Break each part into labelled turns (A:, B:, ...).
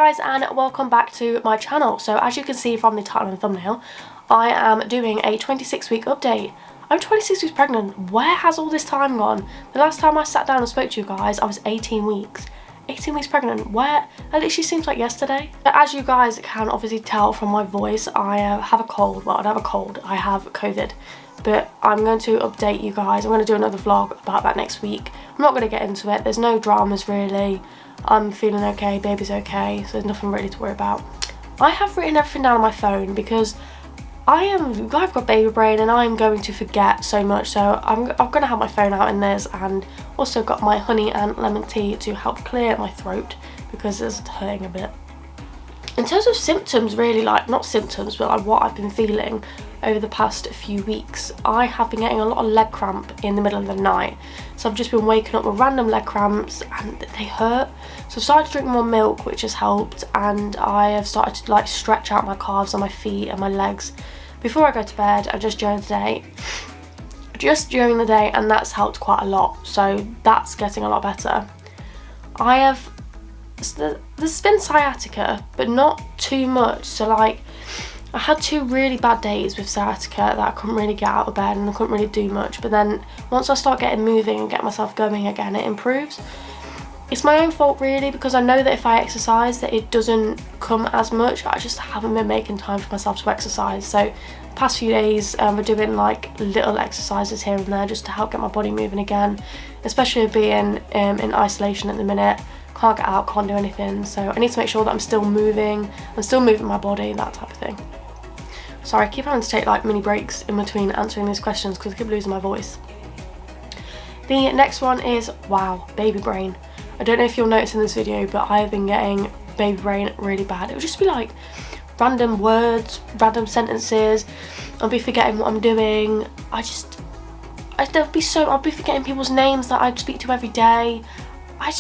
A: guys, and welcome back to my channel. So as you can see from the title and thumbnail, I am doing a 26-week update. I'm 26 weeks pregnant. Where has all this time gone? The last time I sat down and spoke to you guys, I was 18 weeks. 18 weeks pregnant. Where? That literally seems like yesterday. As you guys can obviously tell from my voice, I have a cold. Well, I don't have a cold. I have COVID. But I'm going to update you guys. I'm going to do another vlog about that next week. I'm not going to get into it. There's no dramas really. I'm feeling okay, baby's okay, so there's nothing really to worry about. I have written everything down on my phone because I've got baby brain and I'm going to forget so much, so I'm going to have my phone out in this, and also got my honey and lemon tea to help clear my throat because it's hurting a bit. In terms of symptoms, really, like, not symptoms, but like what I've been feeling over the past few weeks, I have been getting a lot of leg cramp in the middle of the night. So I've just been waking up with random leg cramps and they hurt. So I've started drinking more milk, which has helped, and I have started to like stretch out my calves and my feet and my legs before I go to bed and just during the day, and that's helped quite a lot. So that's getting a lot better. There's been sciatica, but not too much. So like, I had 2 really bad days with sciatica that I couldn't really get out of bed and I couldn't really do much, but then once I start getting moving and get myself going again, it improves. It's my own fault really, because I know that if I exercise that it doesn't come as much. I just haven't been making time for myself to exercise. So the past few days we're doing like little exercises here and there just to help get my body moving again, especially being in isolation at the minute. Can't get out, can't do anything, so I need to make sure that I'm still moving my body, that type of thing. Sorry, I keep having to take like mini breaks in between answering these questions because I keep losing my voice. The next one is, wow, baby brain. I don't know if you'll notice in this video, but I have been getting baby brain really bad. It would just be like random words, random sentences. I'll be forgetting what I'm doing. I'll be forgetting people's names that I speak to every day.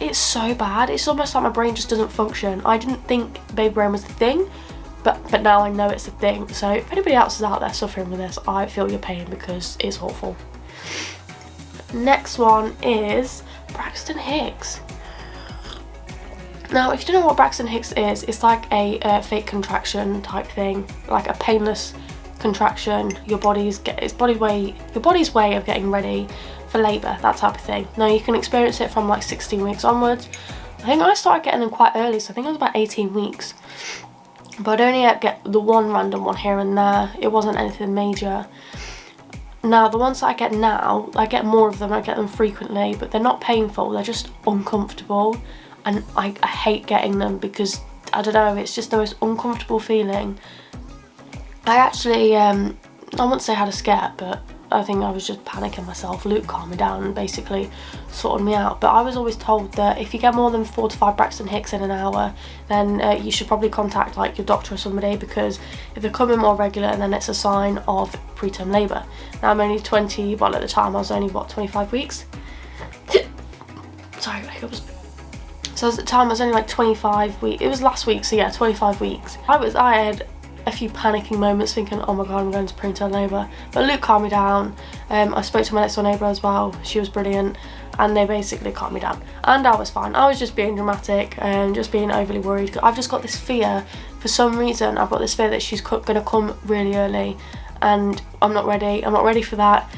A: It's so bad. It's almost like my brain just doesn't function. I didn't think baby brain was a thing, but now I know it's a thing. So if anybody else is out there suffering with this, I feel your pain because it's awful. Next one is Braxton Hicks. Now, if you don't know what Braxton Hicks is, it's like a fake contraction type thing, like a painless contraction. Your body's way of getting ready for labour, that type of thing. Now, you can experience it from like 16 weeks onwards. I think I started getting them quite early, so I think I was about 18 weeks. But I'd only get the one random one here and there. It wasn't anything major. Now, the ones that I get now, I get more of them, I get them frequently, but they're not painful, they're just uncomfortable. And I hate getting them because, I don't know, it's just the most uncomfortable feeling. I actually, I wouldn't say I had a scare, but I think I was just panicking myself. Luke calmed me down and basically sorted me out. But I was always told that if you get more than 4 to 5 Braxton Hicks in an hour, then you should probably contact like your doctor or somebody, because if they're coming more regular, then it's a sign of preterm labour. Now I'm only 20, well at the time I was only, what, 25 weeks? Sorry, hiccups. So at the time I was only like 25 weeks, it was last week, so yeah, 25 weeks. I had a few panicking moments thinking, oh my god, I'm going to preterm labour, but Luke calmed me down. I spoke to my next door neighbour as well, she was brilliant, and they basically calmed me down, and I was fine. I was just being dramatic and just being overly worried. I've just got this fear, for some reason I've got this fear that she's going to come really early, and I'm not ready for that.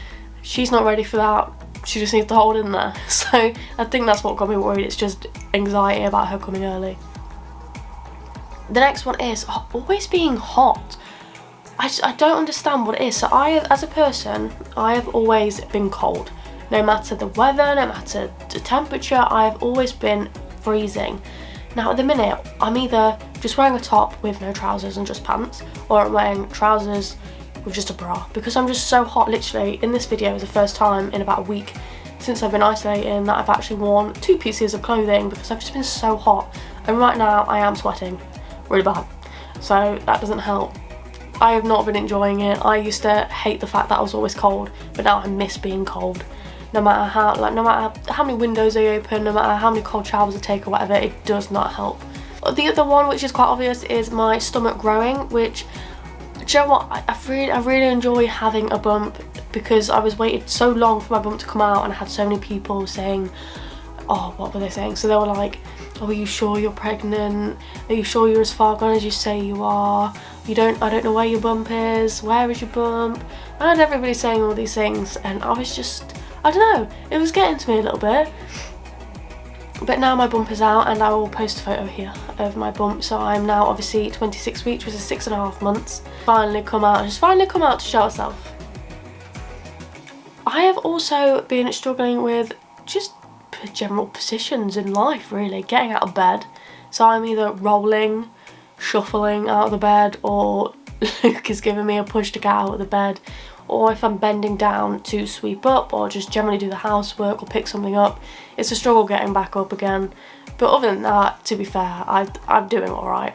A: She's not ready for that. She just needs to hold in there. So I think that's what got me worried. It's just anxiety about her coming early. The next one is always being hot. I don't understand what it is. So as a person, I have always been cold. No matter the weather, no matter the temperature, I have always been freezing. Now at the minute, I'm either just wearing a top with no trousers and just pants, or I'm wearing trousers with just a bra, because I'm just so hot. Literally in this video is the first time in about a week since I've been isolating that I've actually worn 2 pieces of clothing because I've just been so hot, and right now I am sweating really bad, so that doesn't help. I have not been enjoying it. I used to hate the fact that I was always cold, but now I miss being cold. No matter how many windows I open, no matter how many cold showers I take or whatever, it does not help. The other one, which is quite obvious, is my stomach growing, which, do you know what, I really enjoy having a bump, because I was waited so long for my bump to come out, and I had so many people saying oh, what were they saying? So they were like, oh, are you sure you're pregnant? Are you sure you're as far gone as you say you are? I don't know where your bump is. Where is your bump? I had everybody saying all these things, and I was just, I don't know, it was getting to me a little bit. But now my bump is out, and I will post a photo here of my bump. So I'm now obviously 26 weeks, which is 6.5 months. Finally come out to show herself. I have also been struggling with just general positions in life, really, getting out of bed. So I'm either rolling, shuffling out of the bed, or Luke is giving me a push to get out of the bed, or if I'm bending down to sweep up or just generally do the housework or pick something up, it's a struggle getting back up again. But other than that, to be fair, I'm doing alright.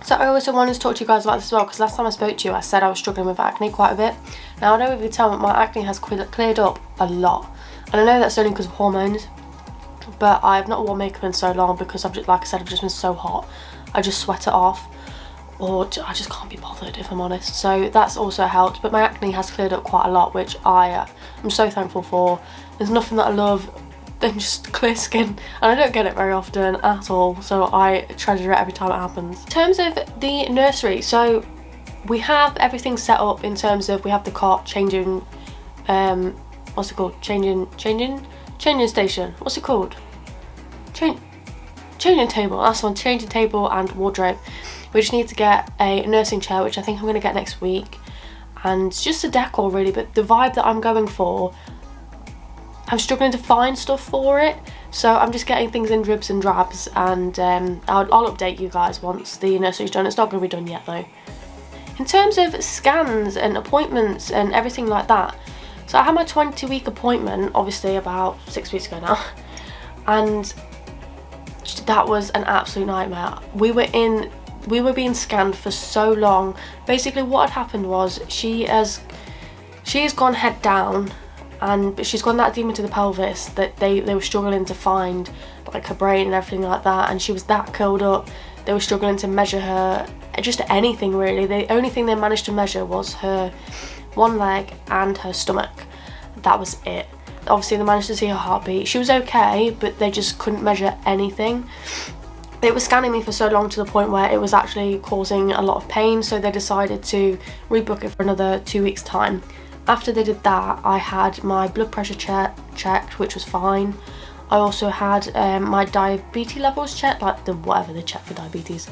A: So I also wanted to talk to you guys about this as well, because last time I spoke to you I said I was struggling with acne quite a bit. Now I don't know if you can tell, but my acne has cleared up a lot, and I know that's only because of hormones, but I've not worn makeup in so long because I've just, like I said, I've just been so hot. I just sweat it off, or I just can't be bothered, if I'm honest. So that's also helped, but my acne has cleared up quite a lot, which I'm so thankful for. There's nothing that I love than just clear skin, and I don't get it very often at all, so I treasure it every time it happens. In terms of the nursery, so we have everything set up in terms of, we have the cot, changing, what's it called, changing station, what's it called, changing table, that's one, changing table and wardrobe. We just need to get a nursing chair, which I think I'm going to get next week, and just a decor really, but the vibe that I'm going for, I'm struggling to find stuff for it, so I'm just getting things in dribs and drabs, and I'll update you guys once the nursery's done. It's not going to be done yet though. In terms of scans and appointments and everything like that, so I had my 20-week appointment obviously about 6 weeks ago now, and that was an absolute nightmare. We were being scanned for so long. Basically what had happened was she has gone head down, and she's gone that deep into the pelvis that they were struggling to find like her brain and everything like that, and she was that curled up. They were struggling to measure her, just anything really. The only thing they managed to measure was her one leg and her stomach. That was it. Obviously they managed to see her heartbeat. She was okay, but they just couldn't measure anything. They were scanning me for so long to the point where it was actually causing a lot of pain, so they decided to rebook it for another 2 weeks time. After they did that, I had my blood pressure checked, which was fine. I also had my diabetes levels checked, like whatever they check for diabetes.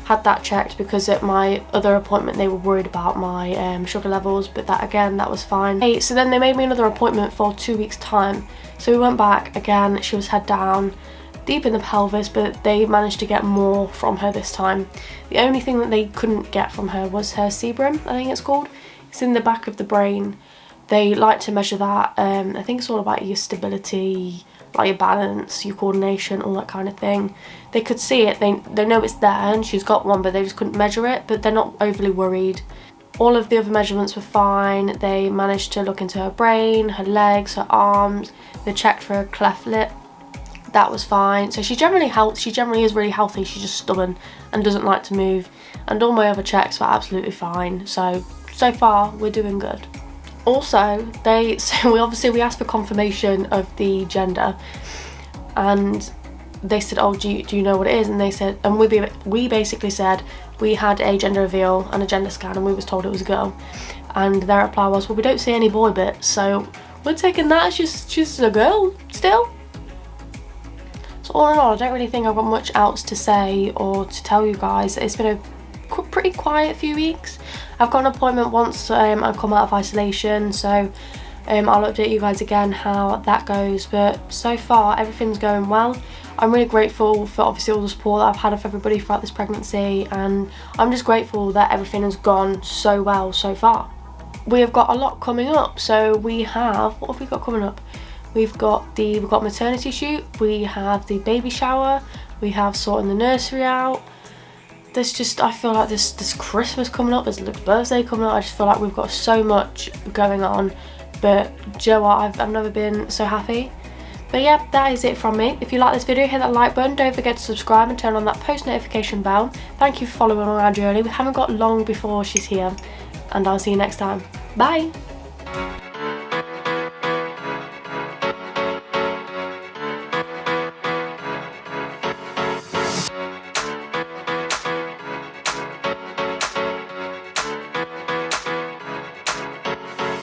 A: Had that checked because at my other appointment they were worried about my sugar levels, but that was fine. Hey, so then they made me another appointment for 2 weeks time. So we went back again. She was head down, deep in the pelvis, but they managed to get more from her this time. The only thing that they couldn't get from her was her sebum, I think it's called. It's in the back of the brain. They like to measure that. I think it's all about your stability, like your balance, your coordination, all that kind of thing. They could see it, they know it's there, and she's got one, but they just couldn't measure it, but they're not overly worried. All of the other measurements were fine. They managed to look into her brain, her legs, her arms. They checked for a cleft lip. That was fine. So she's generally healthy. She generally is really healthy. She's just stubborn and doesn't like to move. And all my other checks were absolutely fine. So far we're doing good. Also, we asked for confirmation of the gender, and they said, oh, do you know what it is? And they said, and we basically said we had a gender reveal and a gender scan, and we was told it was a girl. And their reply was, well, we don't see any boy bits, so we're taking that as she's a girl still. So all in all, I don't really think I've got much else to say or to tell you guys. It's been a pretty quiet few weeks. I've got an appointment once I come out of isolation, so I'll update you guys again how that goes, but so far everything's going well. I'm really grateful for obviously all the support that I've had of everybody throughout this pregnancy, and I'm just grateful that everything has gone so well so far. We have got a lot coming up, so what have we got coming up? We've got maternity shoot, we have the baby shower, we have sorting the nursery out. I feel like there's Christmas coming up, there's Luke's birthday coming up. I just feel like we've got so much going on, but do you know what, I've never been so happy. But yeah, that is it from me. If you like this video, hit that like button, don't forget to subscribe and turn on that post notification bell. Thank you for following on our journey. We haven't got long before she's here, and I'll see you next time. Bye!